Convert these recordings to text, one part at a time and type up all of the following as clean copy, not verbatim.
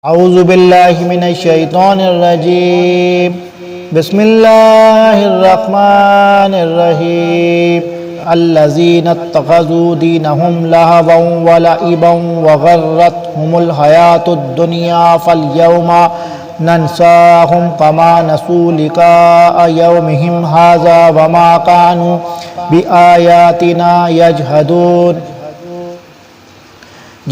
اعوذ باللہ من الشیطان الرجیم بسم اللہ الرحمن الرحیم الذین اتخذوا دینہم لہوا ولعبا وغرتہم الحیاۃ الدنیا فالیوم ننساہم کما نسوا لقاء یومہم ھذا وما کانوا بآیاتنا یجحدون۔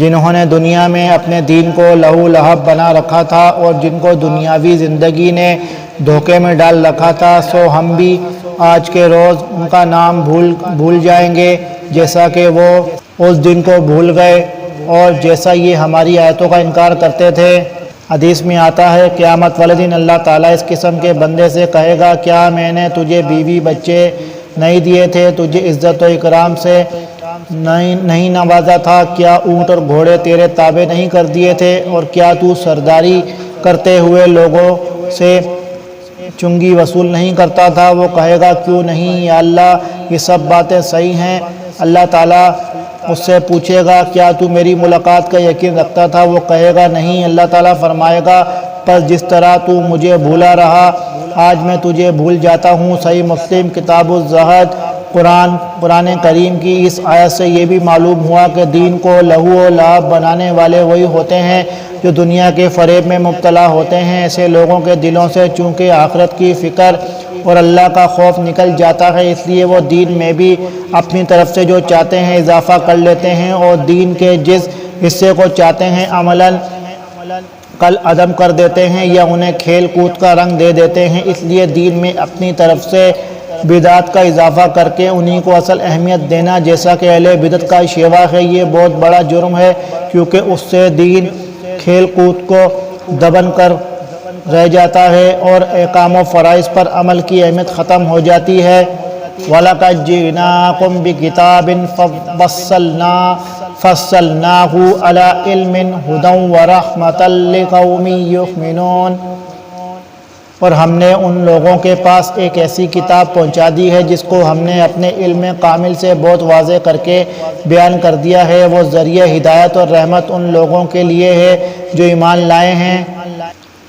جنہوں نے دنیا میں اپنے دین کو لہو لہب بنا رکھا تھا اور جن کو دنیاوی زندگی نے دھوکے میں ڈال رکھا تھا، سو ہم بھی آج کے روز ان کا نام بھول جائیں گے جیسا کہ وہ اس دن کو بھول گئے اور جیسا یہ ہماری آیتوں کا انکار کرتے تھے۔ حدیث میں آتا ہے قیامت والے دن اللہ تعالیٰ اس قسم کے بندے سے کہے گا، کیا میں نے تجھے بیوی بچے نہیں دیے تھے، تجھے عزت و اکرام سے نہیں نوازا تھا، کیا اونٹ اور گھوڑے تیرے تابع نہیں کر دیے تھے، اور کیا تو سرداری کرتے ہوئے لوگوں سے چنگی وصول نہیں کرتا تھا؟ وہ کہے گا، کیوں نہیں یا اللہ، یہ سب باتیں صحیح ہیں۔ اللہ تعالیٰ اس سے پوچھے گا، کیا تو میری ملاقات کا یقین رکھتا تھا؟ وہ کہے گا نہیں۔ اللہ تعالیٰ فرمائے گا، پس جس طرح تو مجھے بھولا رہا آج میں تجھے بھول جاتا ہوں۔ صحیح مسلم کتاب الزہد۔ قرآن کریم کی اس آیت سے یہ بھی معلوم ہوا کہ دین کو لہو و لعب بنانے والے وہی ہوتے ہیں جو دنیا کے فریب میں مبتلا ہوتے ہیں۔ ایسے لوگوں کے دلوں سے چونکہ آخرت کی فکر اور اللہ کا خوف نکل جاتا ہے، اس لیے وہ دین میں بھی اپنی طرف سے جو چاہتے ہیں اضافہ کر لیتے ہیں اور دین کے جس حصے کو چاہتے ہیں عملاً کل عدم کر دیتے ہیں یا انہیں کھیل کود کا رنگ دے دیتے ہیں۔ اس لیے دین میں اپنی طرف سے بدعت کا اضافہ کر کے انہی کو اصل اہمیت دینا، جیسا کہ اہل بدعت کا شیوا ہے، یہ بہت بڑا جرم ہے، کیونکہ اس سے دین کھیل کود کو دبن کر رہ جاتا ہے اور احکام و فرائض پر عمل کی اہمیت ختم ہو جاتی ہے۔ وَلَقَدْ جِئْنَاكُمْ بِكِتَابٍ فَصَّلْنَاهُ عَلَىٰ عِلْمٍ هُدًى وَرَحْمَةً لِقَوْمٍ يُؤْمِنُونَ۔ اور ہم نے ان لوگوں کے پاس ایک ایسی کتاب پہنچا دی ہے جس کو ہم نے اپنے علم کامل سے بہت واضح کر کے بیان کر دیا ہے۔ وہ ذریعہ ہدایت اور رحمت ان لوگوں کے لیے ہے جو ایمان لائے ہیں۔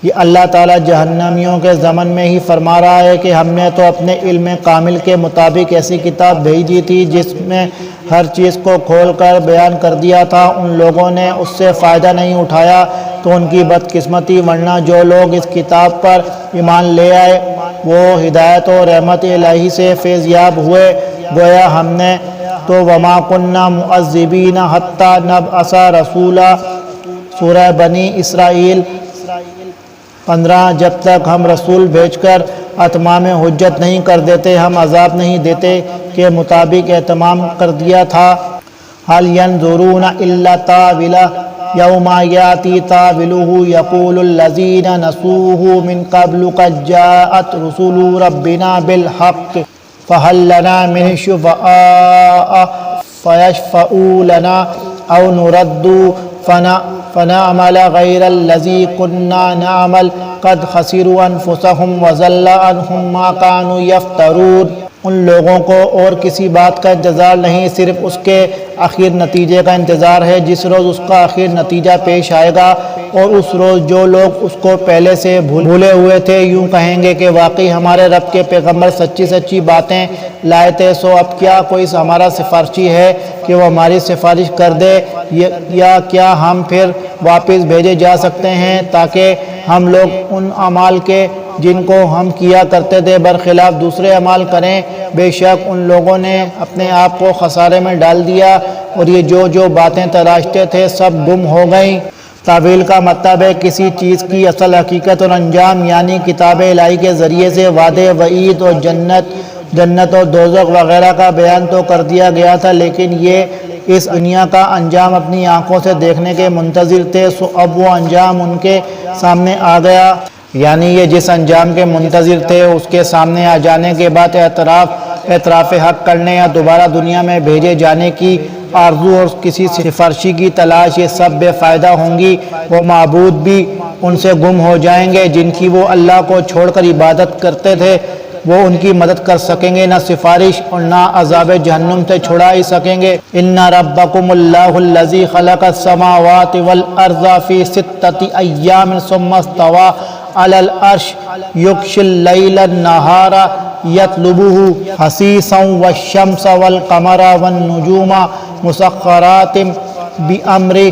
یہ اللہ تعالیٰ جہنمیوں کے ضمن میں ہی فرما رہا ہے کہ ہم نے تو اپنے علم کامل کے مطابق ایسی کتاب بھیجی تھی جس میں ہر چیز کو کھول کر بیان کر دیا تھا۔ ان لوگوں نے اس سے فائدہ نہیں اٹھایا تو ان کی بدقسمتی، ورنہ جو لوگ اس کتاب پر ایمان لے آئے وہ ہدایت و رحمت الہی سے فیض یاب ہوئے۔ گویا ہم نے تو وما کننا معذبین حتی نبعث رسولا، سورہ بنی اسرائیل 15۔ جب تک ہم رسول بھیج کر اتمام حجت نہیں کر دیتے، ہم عذاب نہیں دیتے کے مطابق اہتمام کر دیا تھا۔ هل ينظرون الا تاویلہ یوم یاتی تاویلہ یقول الذین نسوہ من قبل قد جاءت رسول ربنا بالحق فہل لنا من شفعاء فیشفعوا لنا او نرد فنعمل غیر الذی کنا نعمل قد خسروا انفسهم وضل عنهم ما كانوا یفترون۔ ان لوگوں کو اور کسی بات کا انتظار نہیں، صرف اس کے آخر نتیجے کا انتظار ہے۔ جس روز اس کا آخر نتیجہ پیش آئے گا اور اس روز جو لوگ اس کو پہلے سے بھولے ہوئے تھے یوں کہیں گے کہ واقعی ہمارے رب کے پیغمبر سچی باتیں لائے تھے، سو اب کیا کوئی ہمارا سفارشی ہے کہ وہ ہماری سفارش کر دے، یا کیا ہم پھر واپس بھیجے جا سکتے ہیں تاکہ ہم لوگ ان اعمال کے جن کو ہم کیا کرتے تھے برخلاف دوسرے اعمال کریں؟ بے شک ان لوگوں نے اپنے آپ کو خسارے میں ڈال دیا اور یہ جو باتیں تراشتے تھے سب گم ہو گئیں۔ تعویل کا مطلب ہے کسی چیز کی اصل حقیقت اور انجام، یعنی کتاب الہی کے ذریعے سے وعدے وعید اور جنت اور دوزخ وغیرہ کا بیان تو کر دیا گیا تھا، لیکن یہ اس دنیا کا انجام اپنی آنکھوں سے دیکھنے کے منتظر تھے، سو اب وہ انجام ان کے سامنے آ گیا۔ یعنی یہ جس انجام کے منتظر تھے اس کے سامنے آ جانے کے بعد اعتراف حق کرنے یا دوبارہ دنیا میں بھیجے جانے کی آرزو اور کسی سفارشی کی تلاش، یہ سب بے فائدہ ہوں گی۔ وہ معبود بھی ان سے گم ہو جائیں گے جن کی وہ اللہ کو چھوڑ کر عبادت کرتے تھے۔ وہ ان کی مدد کر سکیں گے نہ سفارش اور نہ عذاب جہنم سے چھڑا ہی سکیں گے۔ ان ربکم اللہ الذی خلق السماوات والارض فی ستۃ ایام ثم استوى علی العرش یغشی اللیل النہار یطلبہ حثیثا والشمس والقمر والنجوم مسخرات بامرہ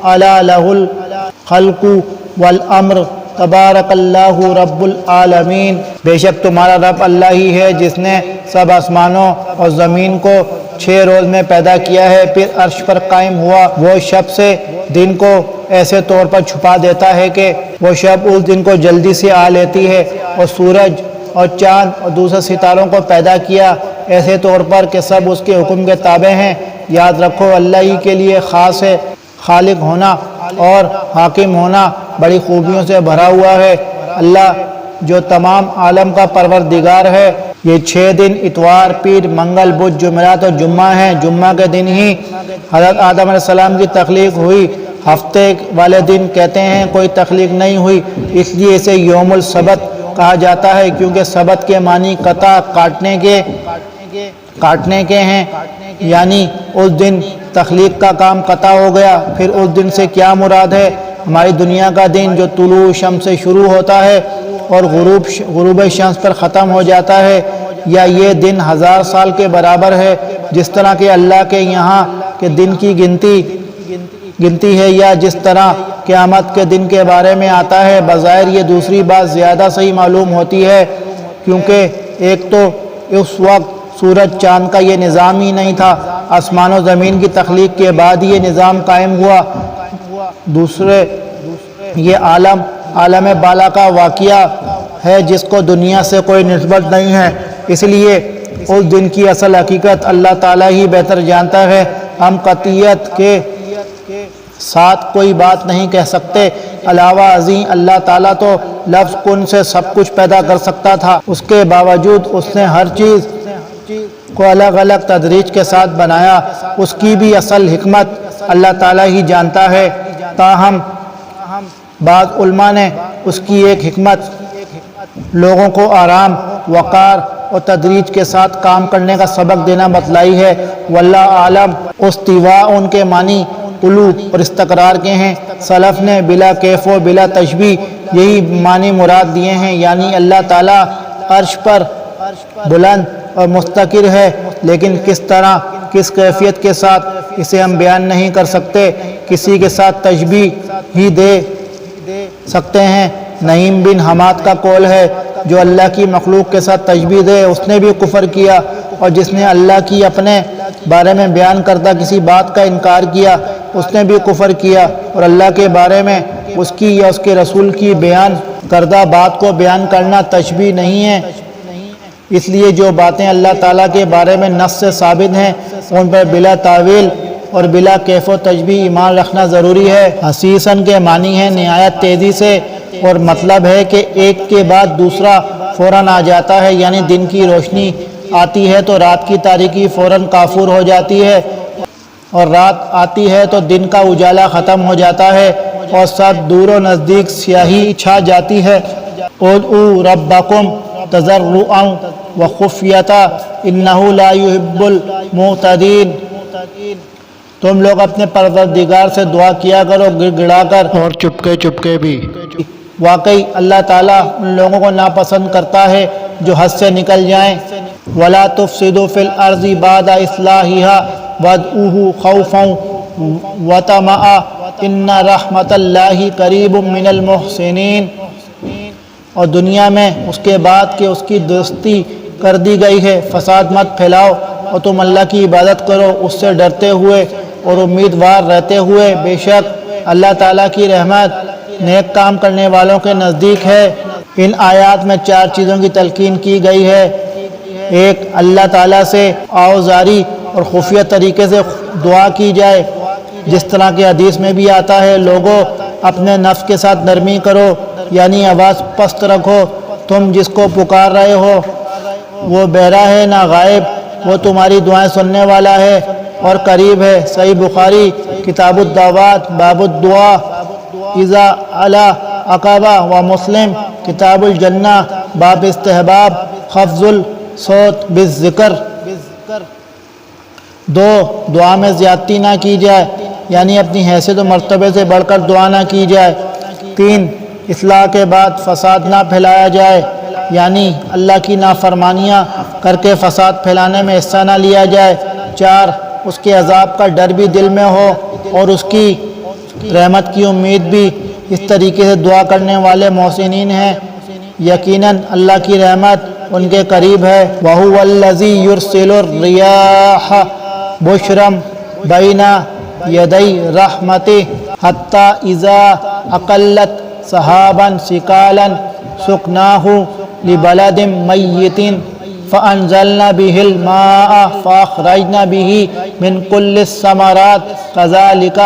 الا لہ الخلق والامر تبارک اللہ رب العالمین۔ بے شک تمہارا رب اللہ ہی ہے جس نے سب آسمانوں اور زمین کو 6 روز میں پیدا کیا ہے، پھر عرش پر قائم ہوا۔ وہ شب سے دن کو ایسے طور پر چھپا دیتا ہے کہ وہ شب اس دن کو جلدی سے آ لیتی ہے، اور سورج اور چاند اور دوسرے ستاروں کو پیدا کیا ایسے طور پر کہ سب اس کے حکم کے تابع ہیں۔ یاد رکھو اللہ ہی کے لیے خاص ہے، خالق ہونا اور حاکم ہونا بڑی خوبیوں سے بھرا ہوا ہے۔ اللہ جو تمام عالم کا پروردگار ہے۔ یہ 6 دن اتوار، پیر، منگل، بدھ، جمعرات اور جمعہ ہیں۔ جمعہ کے دن ہی حضرت آدم علیہ السلام کی تخلیق ہوئی۔ ہفتے والے دن کہتے ہیں کوئی تخلیق نہیں ہوئی، اس لیے اسے یوم السبت کہا جاتا ہے، کیونکہ سبت کے معنی قطع، کاٹنے کے ہیں، یعنی اس دن تخلیق کا کام قطع ہو گیا۔ پھر اس دن سے کیا مراد ہے؟ ہماری دنیا کا دن جو طلوع شمس سے شروع ہوتا ہے اور غروب شمس پر ختم ہو جاتا ہے، یا یہ دن 1000 سال کے برابر ہے جس طرح کہ اللہ کے یہاں کے دن کی گنتی ہے، یا جس طرح قیامت کے دن کے بارے میں آتا ہے۔ بظاہر یہ دوسری بات زیادہ صحیح معلوم ہوتی ہے، کیونکہ ایک تو اس وقت سورج چاند کا یہ نظام ہی نہیں تھا، آسمان و زمین کی تخلیق کے بعد یہ نظام قائم ہوا۔ دوسرے یہ عالم بالا کا واقعہ ہے جس کو دنیا سے کوئی نسبت نہیں ہے، اس لیے اس دن کی اصل حقیقت اللہ تعالیٰ ہی بہتر جانتا ہے۔ ہم قطعیت کے ساتھ کوئی بات نہیں کہہ سکتے۔ علاوہ ازیں اللہ تعالیٰ تو لفظ کن سے سب کچھ پیدا کر سکتا تھا، اس کے باوجود اس نے ہر چیز کو الگ الگ تدریج کے ساتھ بنایا۔ اس کی بھی اصل حکمت اللہ تعالیٰ ہی جانتا ہے۔ تاہم بعض علماء نے اس کی ایک حکمت لوگوں کو آرام، وقار اور تدریج کے ساتھ کام کرنے کا سبق دینا بتلائی ہے۔ واللہ عالم۔ استواء ان کے معنی علو اور استقرار کے ہیں۔ سلف نے بلا کیف و بلا تشبیہ یہی معنی مراد دیے ہیں، یعنی اللہ تعالیٰ عرش پر بلند اور مستقر ہے، لیکن کس طرح، کس کیفیت کے ساتھ اسے ہم بیان نہیں کر سکتے۔ کسی کے ساتھ تشبیہ ہی دے سکتے ہیں۔ نعیم بن حماد کا قول ہے جو اللہ کی مخلوق کے ساتھ تشبیہ دے اس نے بھی کفر کیا، اور جس نے اللہ کی اپنے بارے میں بیان کردہ کسی بات کا انکار کیا اس نے بھی کفر کیا، اور اللہ کے بارے میں اس کی یا اس کے رسول کی بیان کردہ بات کو بیان کرنا تشبیہ نہیں ہے۔ اس لیے جو باتیں اللہ تعالیٰ کے بارے میں نص سے ثابت ہیں ان پر بلا تعویل اور بلا کیف و تشبیہ ایمان رکھنا ضروری ہے۔ حسیساً کے معنی ہے نہایت تیزی سے، اور مطلب ہے کہ ایک کے بعد دوسرا فوراً آ جاتا ہے، یعنی دن کی روشنی آتی ہے تو رات کی تاریکی فوراً کافور ہو جاتی ہے، اور رات آتی ہے تو دن کا اجالا ختم ہو جاتا ہے، اور سب دور و نزدیک سیاہی چھا جاتی ہے۔ ادعوا ربکم تضرعا وخفیۃ انہ لا یحب المعتدین۔ تم لوگ اپنے پروردگار سے دعا کیا کرو گڑ گڑا کر اور چپکے بھی۔ واقعی اللہ تعالیٰ ان لوگوں کو ناپسند کرتا ہے جو حد سے نکل جائیں۔ وَلَا تُفْسِدُوا فِي الْأَرْضِ بَعْدَ إِصْلَاحِهَا وَادْعُوهُ خَوْفًا وَطَمَعًا إِنَّ رَحْمَتَ اللَّهِ قَرِيبٌ مِّنَ الْمُحْسِنِينَ۔ اور دنیا میں اس کے بعد کہ اس کی دوستی کر دی گئی ہے فساد مت پھیلاؤ، اور تم اللہ کی عبادت کرو اس سے ڈرتے ہوئے اور امیدوار رہتے ہوئے۔ بے شک اللہ تعالیٰ کی رحمت نیک کام کرنے والوں کے نزدیک ہے۔ ان آیات میں 4 چیزوں کی تلقین کی گئی ہے۔ ایک، اللہ تعالیٰ سے آوزاری اور خفیہ طریقے سے دعا کی جائے، جس طرح کہ حدیث میں بھی آتا ہے لوگوں اپنے نفس کے ساتھ نرمی کرو، یعنی آواز پست رکھو۔ تم جس کو پکار رہے ہو وہ بہرا ہے نہ غائب، وہ تمہاری دعائیں سننے والا ہے اور قریب ہے۔ صحیح بخاری کتاب الدعوات باب الدعاء اذا علی عقبہ، و مسلم کتاب الجنہ باب استحباب خفض الصوت بالذکر، 2 دعا میں زیادتی نہ کی جائے، یعنی اپنی حیثیت و مرتبے سے بڑھ کر دعا نہ کی جائے۔ 3 اصلاح کے بعد فساد نہ پھیلایا جائے، یعنی اللہ کی نافرمانیاں کر کے فساد پھیلانے میں حصہ نہ لیا جائے۔ 4 اس کے عذاب کا ڈر بھی دل میں ہو اور اس کی رحمت کی امید بھی۔ اس طریقے سے دعا کرنے والے محسنین ہیں، یقیناً اللہ کی رحمت ان کے قریب ہے۔ وَهُوَ الَّذِي يُرْسِلُ الرِّيَاحَ بُشْرًا بَيْنَ يَدَيْ رَحْمَتِهِ حَتَّى إِذَا أَقَلَّتْ سَحَابًا ثِقَالًا سُقْنَاهُ لِبَلَدٍ مَيِّتٍ فَأَنزَلْنَا بِهِ الْمَاءَ فَأَخْرَجْنَا بِهِ مِنْ كُلِّ الثَّمَرَاتِ كَذَلِكَ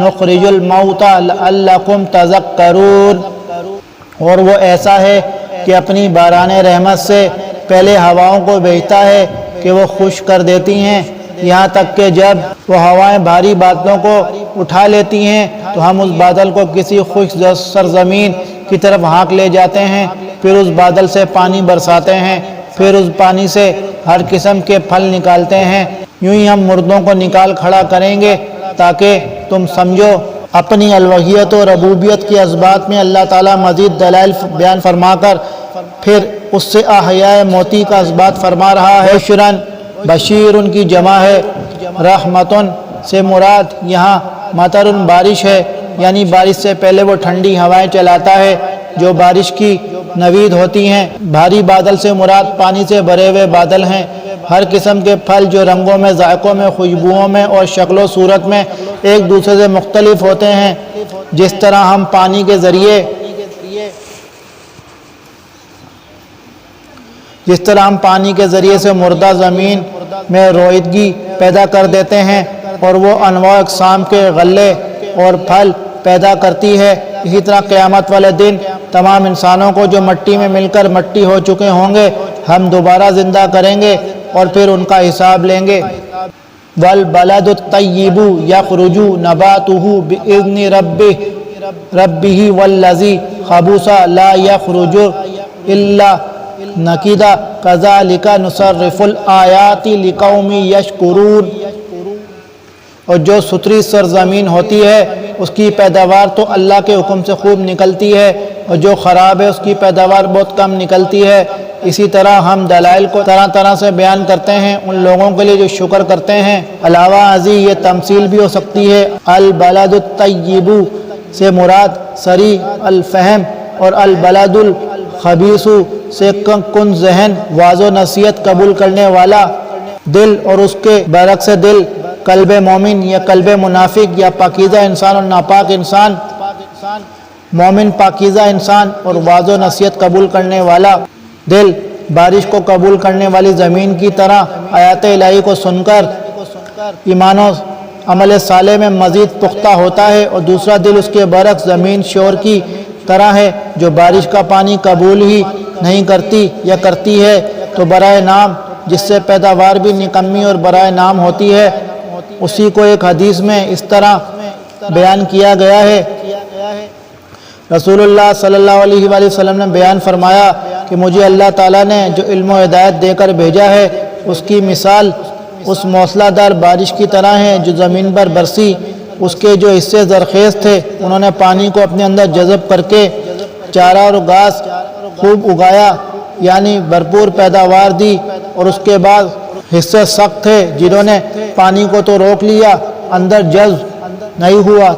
نُخْرِجُ الْمَوْتَى لَعَلَّكُمْ تَذَكَّرُونَ۔ اور وہ ایسا ہے کہ اپنی باران رحمت سے پہلے ہواؤں کو بھیجتا ہے کہ وہ خشک کر دیتی ہیں، یہاں تک کہ جب وہ ہوائیں بھاری بادلوں کو اٹھا لیتی ہیں تو ہم اس بادل کو کسی خشک سرزمین کی طرف ہانک لے جاتے ہیں، پھر اس بادل سے پانی برساتے ہیں، پھر اس پانی سے ہر قسم کے پھل نکالتے ہیں۔ یوں ہی ہم مردوں کو نکال کھڑا کریں گے تاکہ تم سمجھو۔ اپنی الوہیت و ربوبیت کی اسبات میں اللہ تعالیٰ مزید دلائل بیان فرما کر پھر اس سے احیاء موتی کا اسبات فرما رہا ہے۔ بشرن، بشیر ان کی جمع ہے، رحمتن سے مراد یہاں مطرن بارش ہے، یعنی بارش سے پہلے وہ ٹھنڈی ہوائیں چلاتا ہے جو بارش کی نوید ہوتی ہیں۔ بھاری بادل سے مراد پانی سے بھرے ہوئے بادل ہیں۔ ہر قسم کے پھل جو رنگوں میں، ذائقوں میں، خوشبوؤں میں اور شکل و صورت میں ایک دوسرے سے مختلف ہوتے ہیں، جس طرح ہم پانی کے ذریعے سے مردہ زمین میں رویدگی پیدا کر دیتے ہیں اور وہ انواع اقسام کے غلے اور پھل پیدا کرتی ہے، اسی طرح قیامت والے دن تمام انسانوں کو جو مٹی میں مل کر مٹی ہو چکے ہوں گے ہم دوبارہ زندہ کریں گے اور پھر ان کا حساب لیں گے۔ وَالْبَلَدُ الطَّيِّبُ يَخْرُجُ نَبَاتُهُ بِإِذْنِ رَبِّهِ وَالَّذِي خَبُثَ لَا يَخْرُجُ إِلَّا نَكِدًا كَذَلِكَ نُصَرِّفُ الْآيَاتِ لِقَوْمٍ يَشْكُرُونَ۔ اور جو ستھری سرزمین ہوتی ہے اس کی پیداوار تو اللہ کے حکم سے خوب نکلتی ہے، اور جو خراب ہے اس کی پیداوار بہت کم نکلتی ہے۔ اسی طرح ہم دلائل کو طرح طرح سے بیان کرتے ہیں ان لوگوں کے لیے جو شکر کرتے ہیں۔ علاوہ ازیں یہ تمثیل بھی ہو سکتی ہے، البلد الطیب سے مراد صریح الفہم اور البلد الخبیث سے کن ذہن، واضح نصیحت قبول کرنے والا دل، اور اس کے برعکس دل قلب مومن یا قلب منافق یا پاکیزہ انسان اور ناپاک انسان۔ مومن پاکیزہ انسان اور واضح نصیحت قبول کرنے والا دل بارش کو قبول کرنے والی زمین کی طرح آیات الہی کو سن کر ایمان و عمل صالح میں مزید پختہ ہوتا ہے، اور دوسرا دل اس کے برعکس زمین شور کی طرح ہے جو بارش کا پانی قبول ہی نہیں کرتی یا کرتی ہے تو برائے نام، جس سے پیداوار بھی نکمی اور برائے نام ہوتی ہے۔ اسی کو ایک حدیث میں اس طرح بیان کیا گیا ہے۔ رسول اللہ صلی اللہ علیہ وآلہ وسلم نے بیان فرمایا کہ مجھے اللہ تعالیٰ نے جو علم و ہدایت دے کر بھیجا ہے اس کی مثال اس موسلا دار بارش کی طرح ہے جو زمین پر برسی۔ اس کے جو حصے زرخیز تھے انہوں نے پانی کو اپنے اندر جذب کر کے چارہ اور گھاس خوب اگایا، یعنی بھرپور پیداوار دی، اور اس کے بعد حصے سخت تھے جنہوں نے پانی کو تو روک لیا، اندر جذب نہیں ہوا،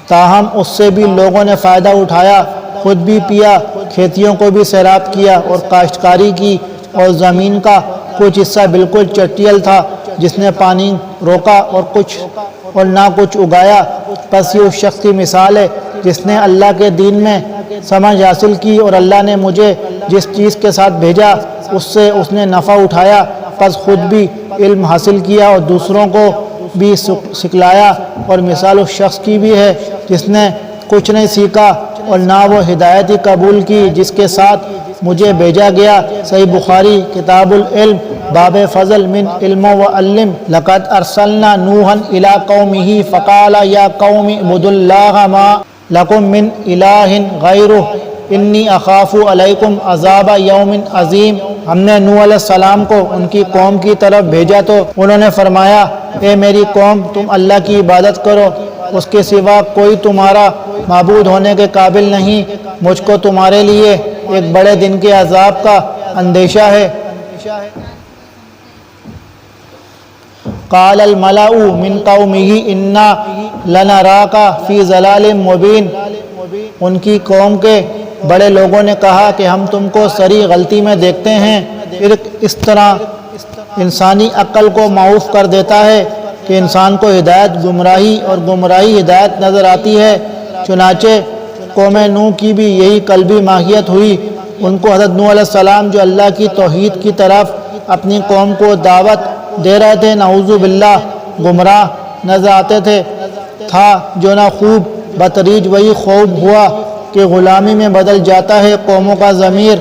تاہم اس سے بھی لوگوں نے فائدہ اٹھایا، خود بھی پیا، کھیتیوں کو بھی سیراب کیا اور کاشتکاری کی، اور زمین کا کچھ حصہ بالکل چٹیل تھا جس نے پانی روکا اور نہ کچھ اگایا۔ پس یہ اس شخص کی مثال ہے جس نے اللہ کے دین میں سمجھ حاصل کی، اور اللہ نے مجھے جس چیز کے ساتھ بھیجا اس سے اس نے نفع اٹھایا، پس خود بھی علم حاصل کیا اور دوسروں کو بھی سکھلایا۔ اور مثال اس شخص کی بھی ہے جس نے کچھ نہیں سیکھا اور نہ وہ ہدایت ہی قبول کی جس کے ساتھ مجھے بھیجا گیا۔ صحیح بخاری کتاب العلم باب فضل من علم و علم۔ لقد ارسلنا نوحا الى قومه فقال یا قوم اعبدوا اللہ ما لکم من الہ غیرہ انی اخاف علیکم عذاب یوم عظیم۔ ہم نے نوح علیہ السلام کو ان کی قوم کی طرف بھیجا تو انہوں نے فرمایا اے میری قوم تم اللہ کی عبادت کرو، اس کے سوا کوئی تمہارا معبود ہونے کے قابل نہیں، مجھ کو تمہارے لیے ایک بڑے دن کے عذاب کا اندیشہ ہے۔ قال الملأ من قومه انا لنراک فی ضلال مبین۔ ان کی قوم کے بڑے لوگوں نے کہا کہ ہم تم کو سری غلطی میں دیکھتے ہیں۔ پھر اس طرح انسانی عقل کو معوف کر دیتا ہے کہ انسان کو ہدایت گمراہی اور گمراہی ہدایت نظر آتی ہے۔ چنانچہ قوم نوح کی بھی یہی قلبی ماہیت ہوئی۔ ان کو حضرت نوح علیہ السلام جو اللہ کی توحید کی طرف اپنی قوم کو دعوت دے رہے تھے، نعوذ باللہ گمراہ نظر آتے تھا جو نہ خوب بتدریج وہی خوب ہوا کہ غلامی میں بدل جاتا ہے قوموں کا ضمیر